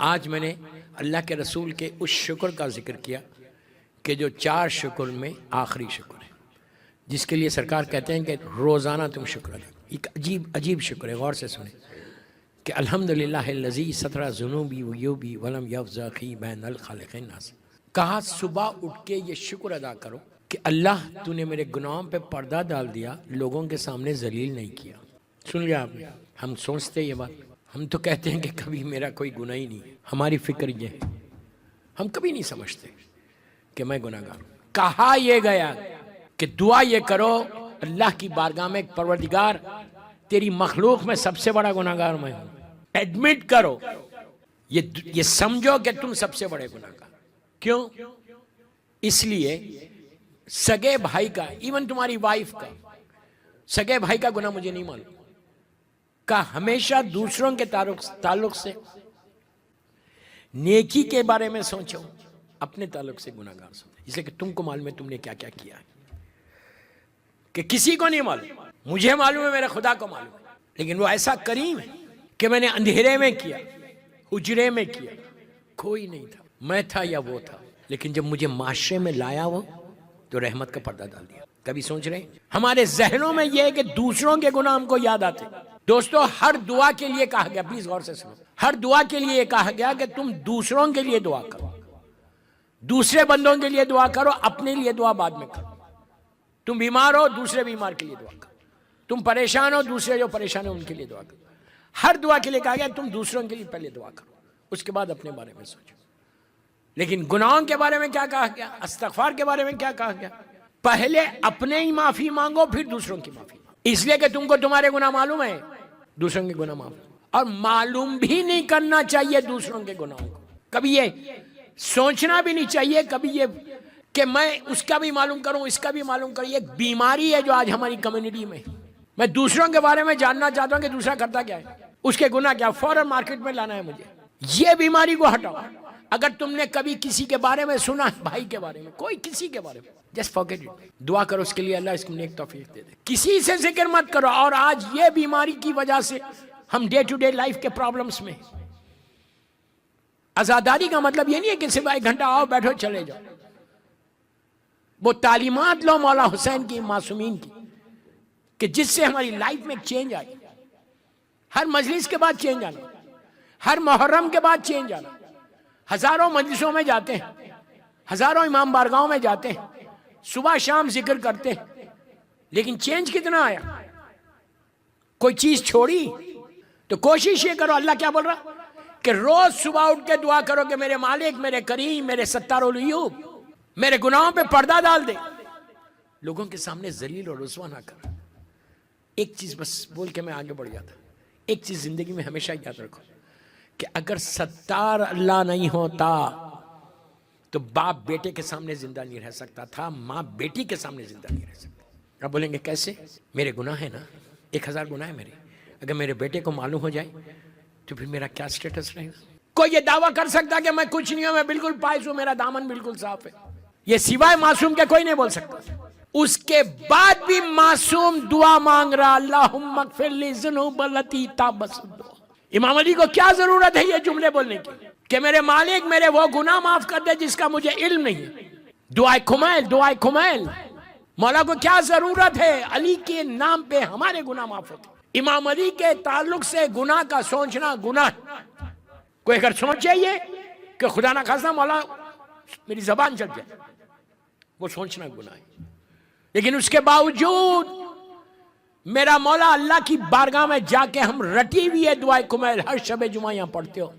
آج میں نے اللہ کے رسول کے اس شکر کا ذکر کیا کہ جو 4 شکر میں آخری شکر ہے، جس کے لیے سرکار کہتے ہیں کہ روزانہ تم شکر ادا۔ ایک عجیب شکر ہے، غور سے سنیں کہ الحمدللہ الذی ستر ذنوبی وعیوبی ولم یفضحنی بین الخالقین الناس۔ کہا صبح اٹھ کے یہ شکر ادا کرو کہ اللہ تو نے میرے گناہوں پہ پردہ ڈال دیا، لوگوں کے سامنے ذلیل نہیں کیا۔ سن لیا آپ نے؟ ہم سوچتے یہ بات، ہم تو کہتے ہیں کہ کبھی میرا کوئی گناہ ہی نہیں ہے، ہماری فکر یہ ہے، ہم کبھی نہیں سمجھتے کہ میں گناہ گار ہوں۔ کہا یہ گیا کہ دعا یہ کرو اللہ کی بارگاہ میں، پروردگار تیری مخلوق میں سب سے بڑا گناہ گار میں ہوں۔ ایڈمٹ کرو، یہ سمجھو کہ تم سب سے بڑے گناہ گار۔ کیوں؟ اس لیے سگے بھائی کا، ایون تمہاری وائف کا، سگے بھائی کا گناہ مجھے نہیں معلوم، کا ہمیشہ دوسروں کے تعلق سے نیکی کے بارے میں سوچو، اپنے تعلق سے گناہ گار سوچو، اس لیے کہ تم کو معلوم ہے تم نے کیا کیا کیا ہے، کہ کسی کو نہیں معلوم، مجھے معلوم ہے، میرے خدا کو معلوم ہے، لیکن وہ ایسا کریم ہے کہ میں نے اندھیرے میں کیا، حجرے میں کیا، کوئی نہیں تھا، میں تھا یا وہ تھا، لیکن جب مجھے معاشرے میں لایا وہ تو رحمت کا پردہ ڈال دیا۔ کبھی سوچ رہے ہیں ہمارے ذہنوں میں یہ ہے کہ دوسروں کے گناہ ہم کو یاد آتے۔ دوستو ہر دعا کے لیے کہا گیا، پلیز غور سے سنو، ہر دعا کے لیے کہا گیا کہ تم دوسروں کے لیے دعا کرو، دوسرے بندوں کے لیے دعا کرو، اپنے لیے دعا بعد میں کرو۔ تم بیمار ہو، دوسرے بیمار کے لیے دعا کرو، تم پریشان ہو، دوسرے جو پریشان ہیں ان کے لیے دعا کرو۔ ہر دعا کے لیے کہا گیا تم دوسروں کے لیے پہلے دعا کرو، اس کے بعد اپنے بارے میں سوچو۔ لیکن گناہوں کے بارے میں کیا کہا گیا؟ استغفار کے بارے میں کیا کہا گیا؟ پہلے اپنے ہی معافی مانگو، پھر دوسروں کی معافی مانگو، اس لیے کہ تم کو تمہارے گناہ معلوم ہے، دوسروں کے گناہ معلوم، اور معلوم بھی نہیں کرنا چاہیے دوسروں کے گناہوں کو، کبھی یہ سوچنا بھی نہیں چاہیے، کبھی یہ کہ میں اس کا بھی معلوم کروں، اس کا بھی معلوم کروں۔ یہ ایک بیماری ہے جو آج ہماری کمیونٹی میں دوسروں کے بارے میں جاننا چاہتا ہوں کہ دوسرا کرتا کیا ہے، اس کے گناہ کیا، فوراً مارکیٹ میں لانا ہے مجھے۔ یہ بیماری کو ہٹاؤ۔ اگر تم نے کبھی کسی کے بارے میں سنا، بھائی کے بارے میں، کوئی کسی کے بارے میں، جسٹ فارگیٹ اٹ، دعا کرو اس کے لیے، اللہ اس کو نیک توفیق دے دے۔ کسی سے ذکر مت کرو۔ اور آج یہ بیماری کی وجہ سے ہم ڈے ٹو ڈے لائف کے پرابلمز میں۔ عزاداری کا مطلب یہ نہیں ہے کہ صرف 1 گھنٹہ آؤ بیٹھو چلے جاؤ، وہ تعلیمات لو مولا حسین کی، معصومین کی، کہ جس سے ہماری لائف میں چینج آئی۔ ہر مجلس کے بعد چینج آنا، ہر محرم کے بعد چینج آنا۔ ہزاروں مجلسوں میں جاتے ہیں، ہزاروں امام بارگاہوں میں جاتے ہیں، صبح شام ذکر کرتے ہیں، لیکن چینج کتنا آیا؟ کوئی چیز چھوڑی؟ تو کوشش یہ کرو، اللہ کیا بول رہا کہ روز صبح اٹھ کے دعا کرو کہ میرے مالک، میرے کریم، میرے ستار العیوب، میرے گناہوں پہ پردہ ڈال دے، لوگوں کے سامنے ذلیل اور رسوا نہ کر۔ ایک چیز بس بول کے میں آگے بڑھ جاتا، ایک چیز زندگی میں ہمیشہ یاد رکھو کہ اگر ستار اللہ نہیں ہوتا تو باپ بیٹے کے سامنے زندہ نہیں رہ سکتا تھا، ماں بیٹی کے سامنے زندہ نہیں رہ سکتا۔ آپ بولیں گے کیسے؟ میرے گناہ ہے نا، 1000 گناہ ہے میرے، اگر میرے بیٹے کو معلوم ہو جائے تو پھر میرا کیا سٹیٹس رہے گا؟ کوئی یہ دعویٰ کر سکتا کہ میں کچھ نہیں ہوں، میں بالکل پائز ہوں، میرا دامن بالکل صاف ہے؟ یہ سوائے معصوم کے کوئی نہیں بول سکتا۔ اس کے بعد بھی معصوم دعا مانگ رہا، اللہم اغفر لی ذنوب التی تابت صدور۔ امام علی کو کیا ضرورت ہے یہ جملے بولنے کی کہ میرے مالک میرے وہ گناہ معاف کر دے جس کا مجھے علم نہیں ہے؟ دعائے کمیل، دعائے کمیل۔ مولا کو کیا ضرورت ہے؟ علی کے نام پہ ہمارے گناہ معاف ہوتے۔ امام علی کے تعلق سے گناہ کا سوچنا گناہ۔ کوئی اگر سوچے یہ کہ خدا نہ خواستہ مولا میری زبان چل جائے، وہ سوچنا گناہ ہے، لیکن اس کے باوجود میرا مولا اللہ کی بارگاہ میں جا کے ہم رٹی ہوئی ہے دعائے کمیل ہر شب جمعہ یہاں پڑھتے ہو۔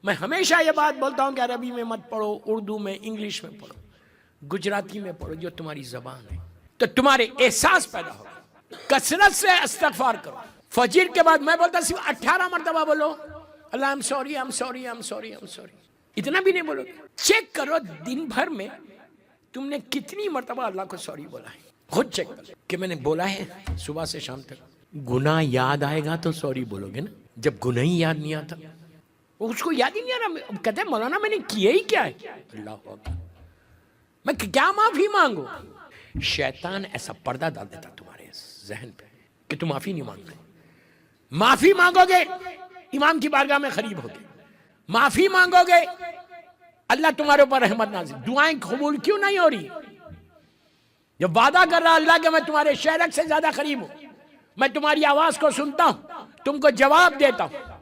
میں ہمیشہ یہ بات بولتا ہوں کہ عربی میں مت پڑھو، اردو میں، انگلش میں پڑھو، گجراتی میں پڑھو، جو تمہاری زبان ہے، تو تمہارے احساس پیدا ہوگا۔ کثرت سے استغفار کرو۔ فجر کے بعد میں بولتا صرف 18 مرتبہ بولو اللہ I'm sorry, I'm sorry, I'm sorry, I'm sorry۔ اتنا بھی نہیں بولو، چیک کرو دن بھر میں تم نے کتنی مرتبہ اللہ کو سوری بولا ہے، خود چیک کرو کہ میں نے بولا ہے صبح سے شام تک۔ گناہ یاد آئے گا تو سوری بولو گے نا، جب گناہ ہی یاد نہیں آتا، اس کو یاد ہی نہیں آ رہا، کہتے ہیں مولانا میں نے کیا ہی کیا ہے، اللہ اکبر، میں کیا معافی مانگوں؟ شیطان ایسا پردہ ڈال دیتا تمہارے ذہن پہ کہ تم معافی نہیں مانگتے۔ معافی مانگو گے امام کی بارگاہ میں قریب ہوگے، معافی مانگو گے اللہ تمہارے اوپر رحمت نازل. دعائیں قبول کیوں نہیں ہو رہی؟ جب وعدہ کر رہا اللہ کہ میں تمہارے شہرک سے زیادہ قریب ہوں, میں تمہاری آواز کو سنتا ہوں, تم کو جواب دیتا ہوں.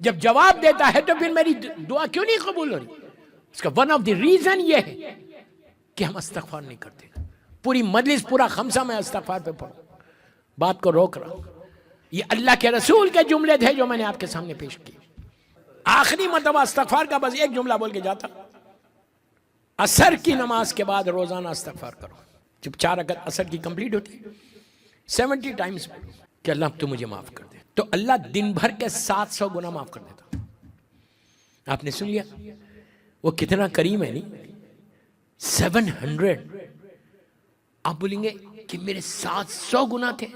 جب جواب دیتا ہے تو پھر میری دعا کیوں نہیں قبول ہو رہی؟ اس کا ون آف دی ریزن یہ ہے کہ ہم استغفار نہیں کرتے. پوری مجلس پورا خمسہ میں استغفار پہ پڑھو, بات کو روک رہا ہوں. یہ اللہ کے رسول کے جملے تھے جو میں نے آپ کے سامنے پیش کیے. آخری مرتبہ استغفار کا بس ایک جملہ بول کے جاتا, عصر کی نماز کے بعد روزانہ استغفار کرو. جب 4 رکعت عصر کی کمپلیٹ ہوتی 70 ٹائمز کہ اللہ تو مجھے معاف کر دے, تو اللہ دن بھر کے 700 گناہ معاف کر دیتا. آپ نے سن لیا وہ کتنا کریم ہے نہیں, 700. آپ بولیں گے کہ میرے 700 گناہ تھے,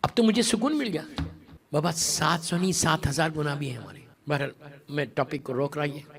اب تو مجھے سکون مل گیا. بابا 700 نہیں 7000 گناہ بھی ہیں ہمارے. بہرحال میں ٹاپک کو روک رہا ہوں.